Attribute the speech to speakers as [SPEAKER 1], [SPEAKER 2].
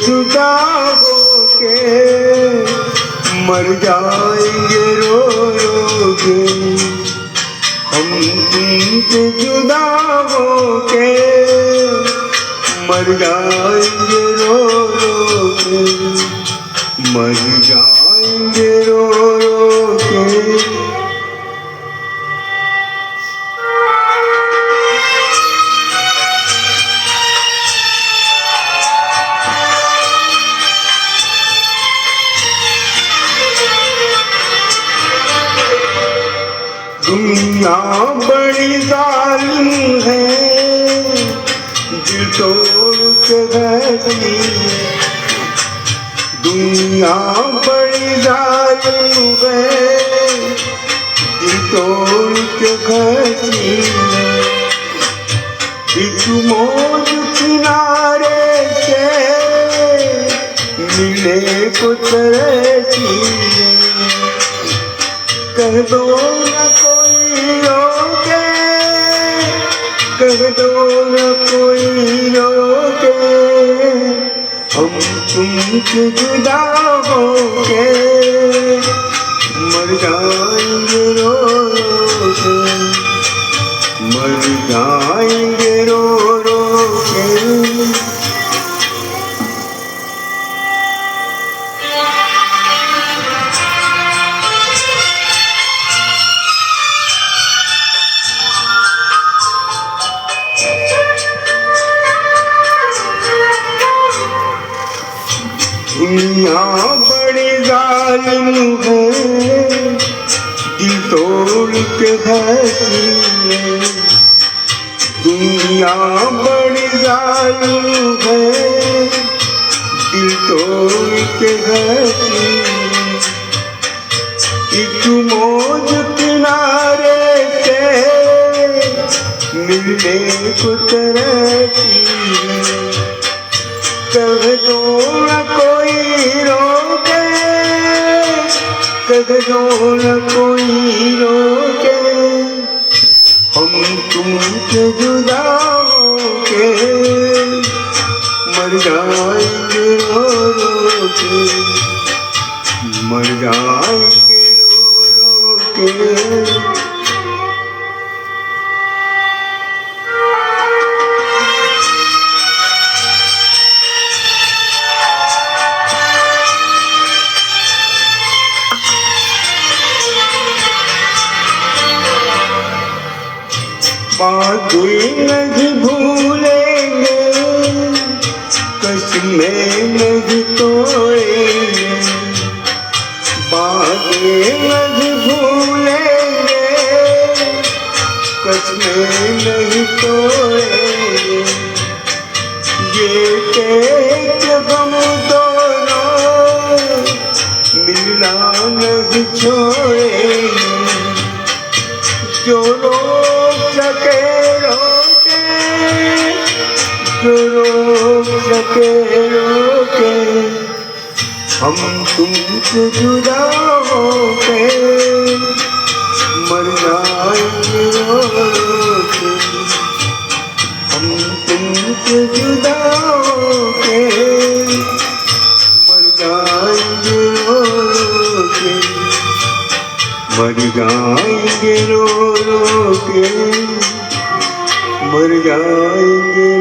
[SPEAKER 1] जुदा होके मर जाएंगे रो रो के। हम तुमसे जुदा होके मर जाएंगे रो रो के, मर जाएंगे रो रो के। दुनिया बड़ी जालिम है, दिल तोड़ के बैठी है। दुनिया बड़ी जालिम है, दिल तोड़ के बैठी है। एक मौज किनारे से मिले को तरसी है। कह दो न कोई रोके, कह दो न कोई रोके, हम तुमसे जुदा होके मर जाएंगे रो रो के, मर जाएंगे रो रो के। दुनिया बड़ी जालिम है, दिल तोड़ के बैठी है। दुनिया बड़ी जालिम है, दिल तोड़ के बैठी है। एक मौज किनारे से मिलने को तरसी है। कह दो न कोई रोके, कह दो न कोई रोके, हम तुमसे जुदा होके मर जाएंगे रो रो के, मर जाएंगे रो रो के। बातें नहीं भूलेंगे, कसमें नहीं तोड़ेंगे। बातें नहीं भूलेंगे, कसमें नहीं तोड़ेंगे। ये के हम दोनों मिलना नहीं छोड़ेंगे। जो रोक सके रोके, जो रोक सके रोके, हम तुमसे जुदा होके मर जाएंगे रो रो के। हम तुमसे जुदा होके मर जाएंगे रो रो के, मर जाएंगे रो रो के, मर जाएंगे।